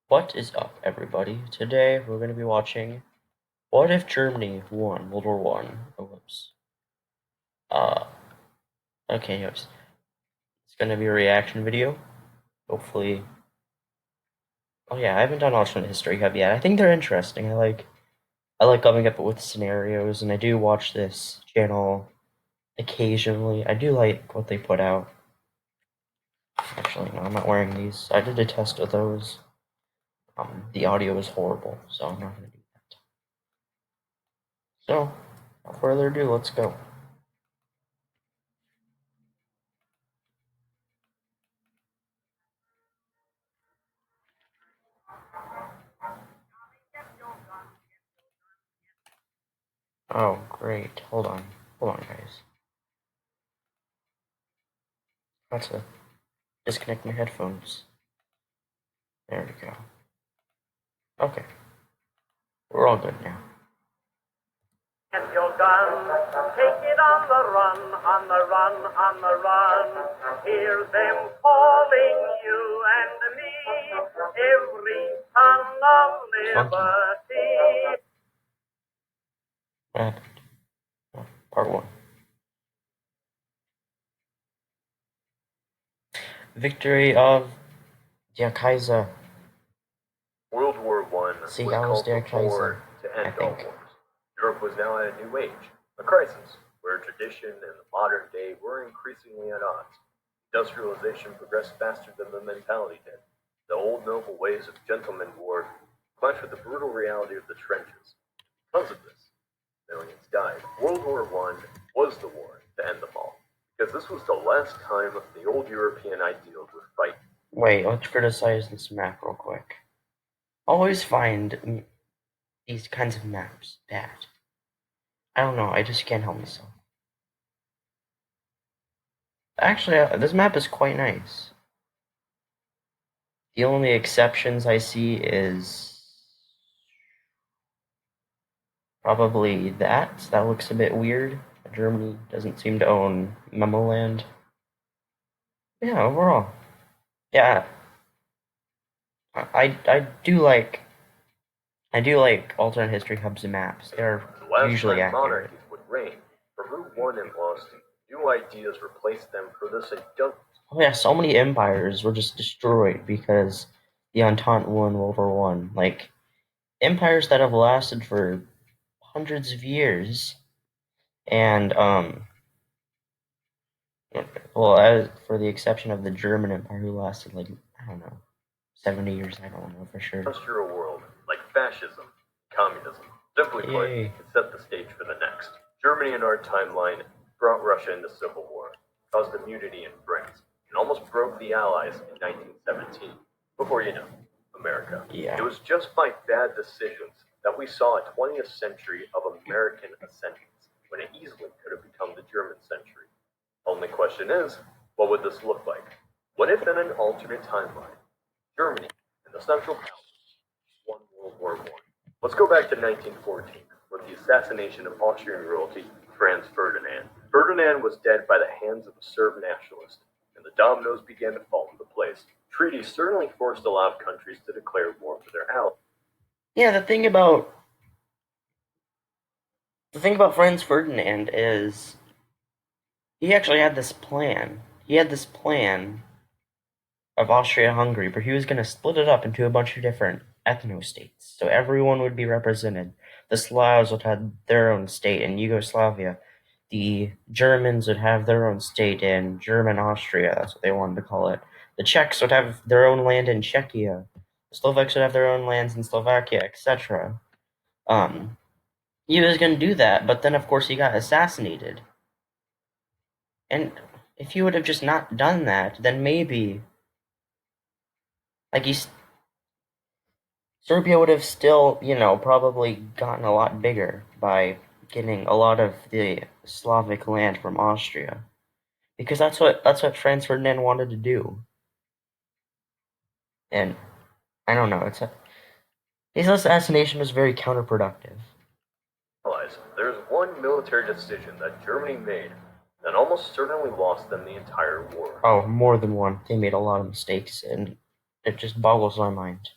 What is up, everybody? Today we're going to be watching What If Germany Won World War One? Oh, whoops. Uh, okay, anyways. It's going to be a reaction video. Hopefully. Oh yeah, I haven't done alternate history hub yet. I think they're interesting. I like coming up with scenarios, and I do watch this channel occasionally. I do like what they put out. Actually, no, I'm not wearing these. I did a test of those. The audio is horrible, so I'm not going to do that. So, without further ado, let's go. Oh, great. Hold on. Hold on, guys. That's to disconnect my headphones. There we go. Okay. We're all good now. Get your gun, take it on the run, on the run, on the run. Hear them calling you and me, every son of liberty. What happened? Oh, part 1. Victory of Der Kaiser. World War I was called Der the war to end all wars. Europe was now at a new age, a crisis, where tradition and the modern day were increasingly at odds. Industrialization progressed faster than the mentality did. The old noble ways of gentleman war clashed with the brutal reality of the trenches. Because of this, millions died. World War I was the war to end them all, because this was the last time the old European ideals were fighting. Wait, let's criticize this map real quick. Always find these kinds of maps bad. I don't know, I just can't help myself. Actually, this map is quite nice. The only exceptions I see is probably that. That looks a bit weird. Germany doesn't seem to own Memoland. Yeah, overall. Yeah. I do like alternate history hubs and maps. They're usually accurate. Monarchies would reign. Peru won and lost. New ideas replaced them for this and don't. Oh yeah, so many empires were just destroyed because the Entente won World War One. Like empires that have lasted for hundreds of years, and well, as for the exception of the German Empire, who lasted like I don't know, 70 years. I don't know for sure. Industrial world, like fascism, communism, simply put, it set the stage for the next. Germany in our timeline brought Russia into civil war, caused immunity in France, and almost broke the Allies in 1917. Before you know, America. Yeah. It was just by bad decisions that we saw a 20th century of American ascendance, when it easily could have become the German century. Only question is, what would this look like? What if in an alternate timeline, Germany and the Central Powers won World War I? Let's go back to 1914, with the assassination of Austrian royalty Franz Ferdinand. Ferdinand was dead by the hands of a Serb nationalist, and the dominoes began to fall into place. Treaties certainly forced a lot of countries to declare war for their allies. Yeah, the thing about Franz Ferdinand is he actually had this plan. He had this plan of Austria-Hungary, but he was going to split it up into a bunch of different ethno-states, so everyone would be represented. The Slavs would have their own state in Yugoslavia. The Germans would have their own state in German Austria, that's what they wanted to call it. The Czechs would have their own land in Czechia. The Slovaks would have their own lands in Slovakia, etc. He was going to do that, but then of course he got assassinated. And if he would have just not done that, then maybe Serbia would have still, probably gotten a lot bigger by getting a lot of the Slavic land from Austria, because that's what Franz Ferdinand wanted to do. And I don't know, his assassination was very counterproductive. There's one military decision that Germany made that almost certainly lost them the entire war. Oh, more than one. They made a lot of mistakes, and it just boggles my mind.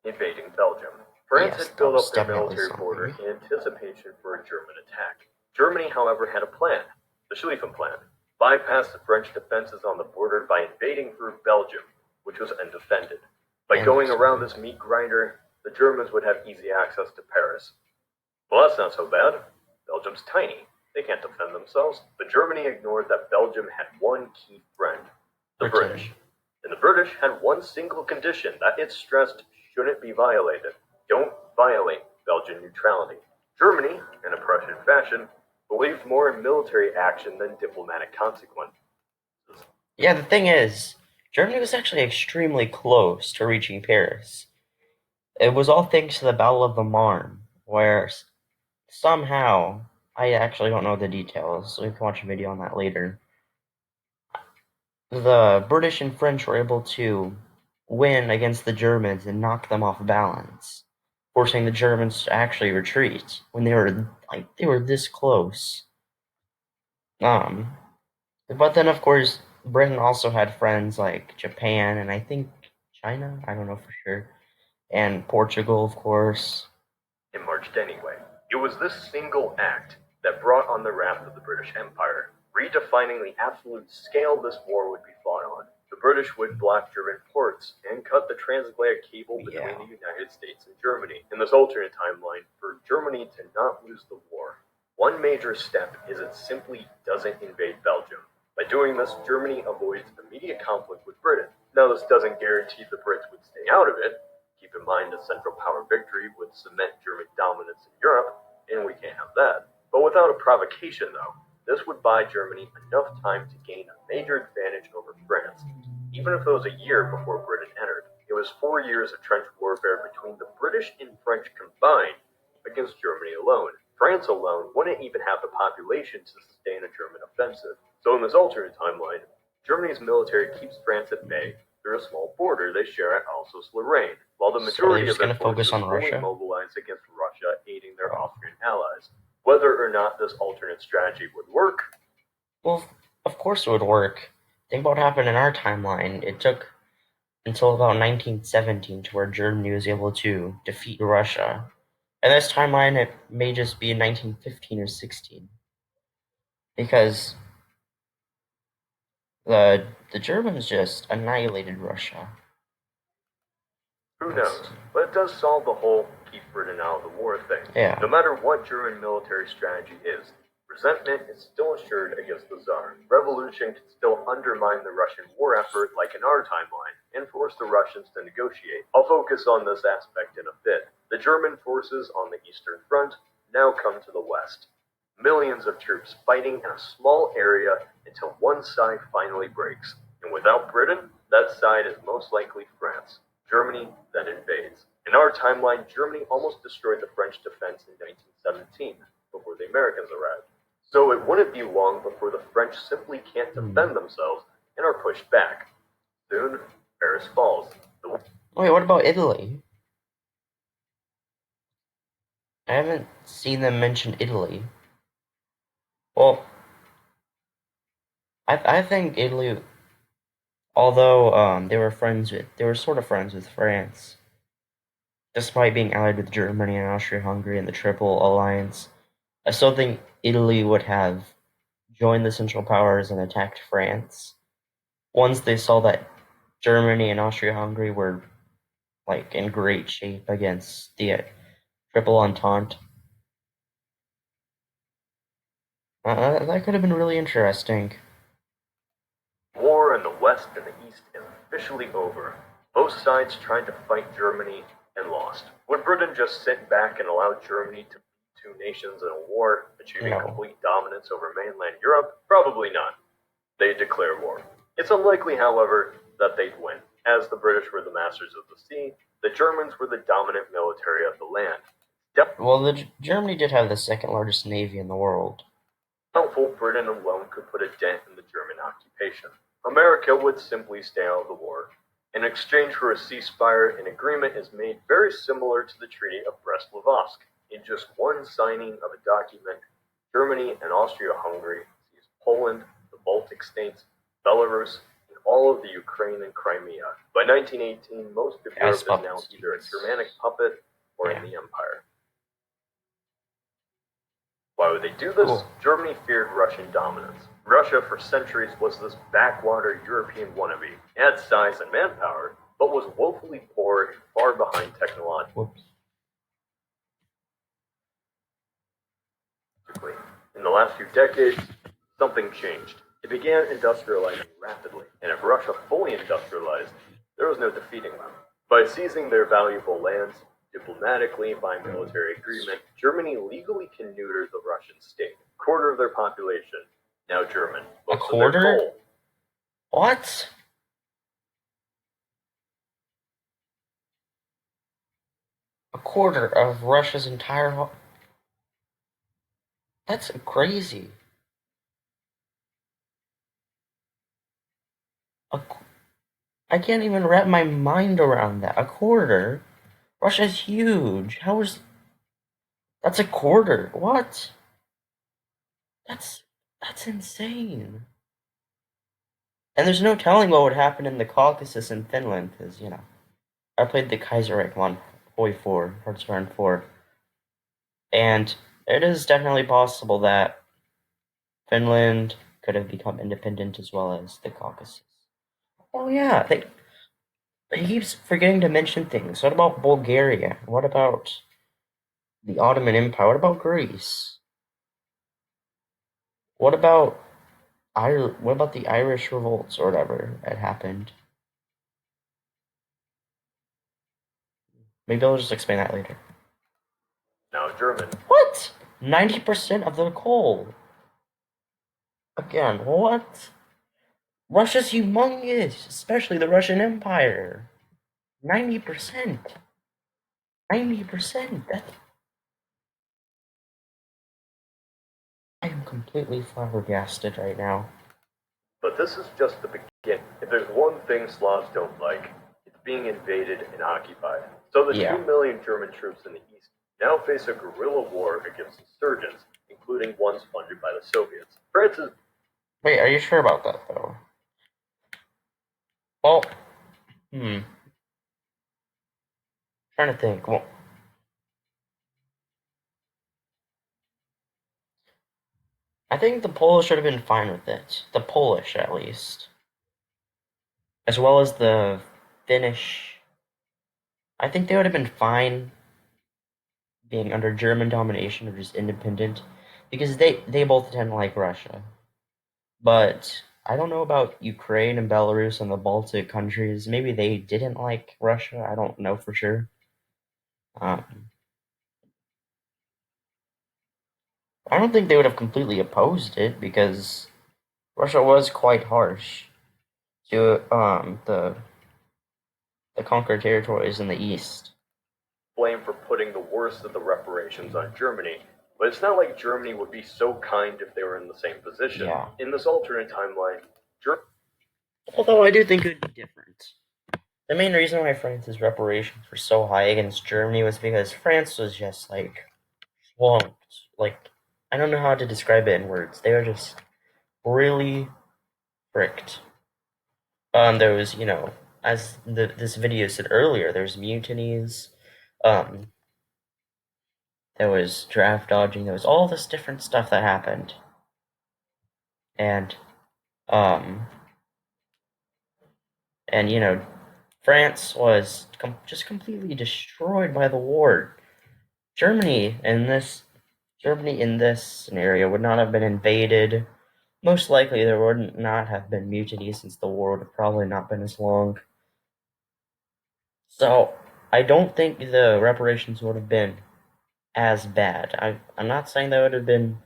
invading Belgium. France Yes, had that built was up their definitely military border something. in anticipation for a German attack. Germany, however, had a plan, the Schlieffen Plan, bypass the French defenses on the border by invading through Belgium, which was undefended. By going around this meat grinder, the Germans would have easy access to Paris. Well, that's not so bad. Belgium's tiny. They can't defend themselves. But Germany ignored that Belgium had one key friend, the Britain. British. And the British had one single condition that it stressed shouldn't be violated. Don't violate Belgian neutrality. Germany, in a Prussian fashion, believed more in military action than diplomatic consequences. Yeah, the thing is, Germany was actually extremely close to reaching Paris. It was all thanks to the Battle of the Marne, where somehow, I actually don't know the details, so we can watch a video on that later. The British and French were able to win against the Germans and knock them off balance, forcing the Germans to actually retreat when they were this close. But then of course Britain also had friends like Japan and I think China, I don't know for sure, and Portugal, of course. It marched anyway. It was this single act that brought on the wrath of the British Empire, redefining the absolute scale this war would be fought on. The British would block German ports and cut the transatlantic cable between the United States and Germany. In this alternate timeline, for Germany to not lose the war, one major step is it simply doesn't invade Belgium. By doing this, Germany avoids immediate conflict with Britain. Now, this doesn't guarantee the Brits would stay out of it. Keep in mind a Central Power victory would cement German dominance in Europe, and we can't have that. But without a provocation, though, this would buy Germany enough time to gain a major advantage over France. Even if it was a year before Britain entered, it was 4 years of trench warfare between the British and French combined against Germany alone. France alone wouldn't even have the population to sustain a German offensive. So in this alternate timeline, Germany's military keeps France at bay through a small border they share at Alsace-Lorraine, while the majority of their forces fully mobilized against Russia, aiding their Austrian allies. Whether or not this alternate strategy would work? Well, of course it would work. Think about what happened in our timeline. It took until about 1917 to where Germany was able to defeat Russia. And this timeline, it may just be in 1915 or 16. Because the Germans just annihilated Russia. Who knows? But it does solve the whole keep Britain out of the war thing. Yeah. No matter what German military strategy is, resentment is still assured against the Tsar. Revolution can still undermine the Russian war effort like in our timeline, and force the Russians to negotiate. I'll focus on this aspect in a bit. The German forces on the Eastern Front now come to the west. Millions of troops fighting in a small area until one side finally breaks. And without Britain, that side is most likely France. Germany then invades. In our timeline, Germany almost destroyed the French defense in 1917, before the Americans arrived. So it wouldn't be long before the French simply can't defend themselves and are pushed back. Soon, Paris falls. Wait, what about Italy? I haven't seen them mention Italy. Well, I think Italy, although they were sort of friends with France, despite being allied with Germany and Austria-Hungary in the Triple Alliance, I still think Italy would have joined the Central Powers and attacked France once they saw that Germany and Austria-Hungary were like in great shape against the Triple Entente. That could have been really interesting. War in the West and the East is officially over. Both sides tried to fight Germany and lost. Would Britain just sit back and allow Germany to beat two nations in a war, achieving complete dominance over mainland Europe? Probably not. They'd declare war. It's unlikely, however, that they'd win. As the British were the masters of the sea, the Germans were the dominant military of the land. Well, Germany did have the second largest navy in the world. Doubtful Britain alone could put a dent in the German occupation. America would simply stay out of the war. In exchange for a ceasefire, an agreement is made very similar to the Treaty of Brest-Litovsk. In just one signing of a document, Germany and Austria-Hungary seized Poland, the Baltic states, Belarus, and all of the Ukraine and Crimea. By 1918, most of Europe is now either a Germanic puppet or in the Empire. Why would they do this? Cool. Germany feared Russian dominance. Russia, for centuries, was this backwater European wannabe. It had size and manpower, but was woefully poor and far behind technologically. Whoops. In the last few decades, something changed. It began industrializing rapidly, and if Russia fully industrialized, there was no defeating them. By seizing their valuable lands, diplomatically by military agreement, Germany legally can neuter the Russian state. A quarter of their population, now German. A quarter? What? A quarter of Russia's entire... That's crazy. I can't even wrap my mind around that. A quarter? Russia's huge. How is... That's a quarter. What? That's insane. And there's no telling what would happen in the Caucasus and Finland, because, you know, I played the Kaiserreich one, Hoi 4, Hearthstone 4, and it is definitely possible that Finland could have become independent as well as the Caucasus. Oh yeah, he keeps forgetting to mention things. What about Bulgaria? What about the Ottoman Empire? What about Greece? What about the Irish revolts or whatever that happened? Maybe I'll just explain that later. Now German. What? 90% of the coal. Again, what? Russia's humongous, especially the Russian Empire. 90%. 90%. I am completely flabbergasted right now. But this is just the beginning. If there's one thing Slavs don't like, it's being invaded and occupied. So the 2 million German troops in the east now face a guerrilla war against insurgents, including ones funded by the Soviets. France is... Wait, are you sure about that, though? Well, trying to think. Well, I think the Polish should have been fine with it. The Polish, at least. As well as the Finnish. I think they would have been fine being under German domination or just independent, because they both tend to like Russia. But I don't know about Ukraine and Belarus and the Baltic countries. Maybe they didn't like Russia. I don't know for sure. I don't think they would have completely opposed it, because Russia was quite harsh to the conquered territories in the east. Blame for putting the worst of the reparations on Germany, but it's not like Germany would be so kind if they were in the same position. Yeah. In this alternate timeline, Although I do think it would be different. The main reason why France's reparations were so high against Germany was because France was just, like, swamped. Like, I don't know how to describe it in words. They were just really fricked. There was, you know, as this video said earlier, there was mutinies, there was draft dodging, there was all this different stuff that happened. And you know, France was just completely destroyed by the war. Germany in this scenario would not have been invaded. Most likely there would not have been mutinies, since the war would have probably not been as long. So I don't think the reparations would have been as bad. I'm not saying that would have been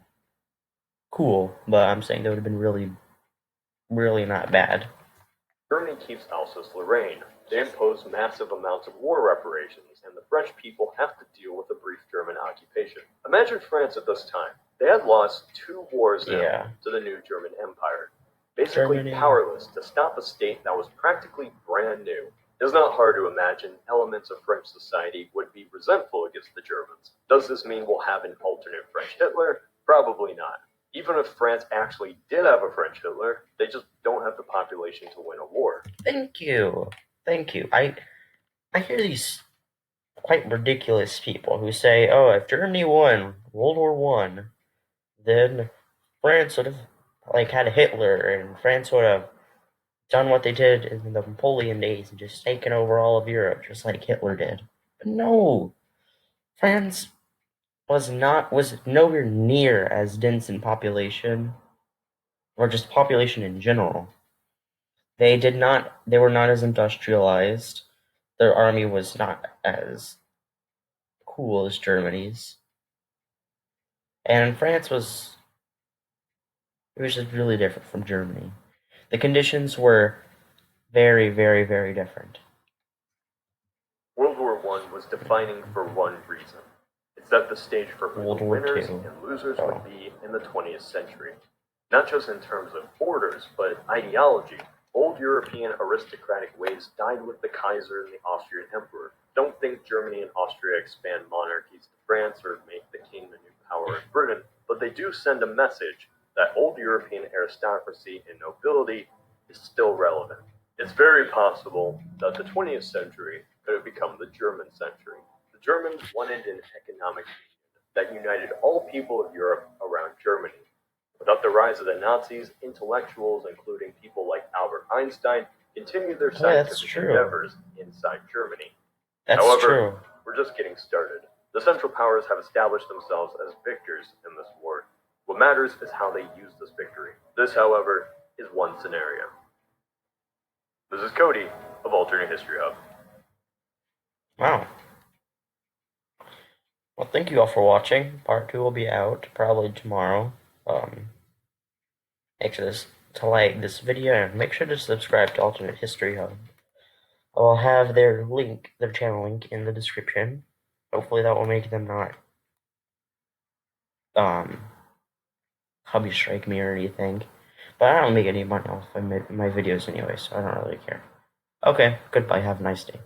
cool, but I'm saying that would have been really, really not bad. Germany keeps Alsace-Lorraine. They impose massive amounts of war reparations, and the French people have to deal with a brief German occupation. Imagine France at this time. They had lost 2 wars now to the new German Empire. Basically powerless to stop a state that was practically brand new. It's not hard to imagine elements of French society would be resentful against the Germans. Does this mean we'll have an alternate French Hitler? Probably not. Even if France actually did have a French Hitler, they just don't have the population to win a war. Thank you. Thank you. I hear these quite ridiculous people who say, "Oh, if Germany won World War One, then France would have like had Hitler, and France would have done what they did in the Napoleon days and just taken over all of Europe, just like Hitler did." But no, France was nowhere near as dense in population, or just population in general. They were not as industrialized. Their army was not as cool as Germany's. And France it was just really different from Germany. The conditions were very, very, very different. World War I was defining for one reason. It set the stage for who World the War winners II. and losers Oh. would be in the 20th century. Not just in terms of borders, but ideology. Old European aristocratic ways died with the Kaiser and the Austrian Emperor. Don't think Germany and Austria expand monarchies to France or make the king the new power in Britain, but they do send a message that old European aristocracy and nobility is still relevant. It's very possible that the 20th century could have become the German century. The Germans wanted an economic union that united all people of Europe around Germany. Without the rise of the Nazis, intellectuals, including people like Albert Einstein, continued their Yeah, that's scientific true. endeavors inside Germany. That's However, true. we're just getting started. The Central Powers have established themselves as victors in this war. What matters is how they use this victory. This, however, is one scenario. This is Cody of Alternate History Hub. Wow. Well, thank you all for watching. Part 2 will be out probably tomorrow. Make sure to like this video and make sure to subscribe to Alternate History Hub. I'll have their channel link in the description. Hopefully that will make them not hobby strike me or anything. But I don't make any money off my videos anyway, so I don't really care. Okay, goodbye, have a nice day.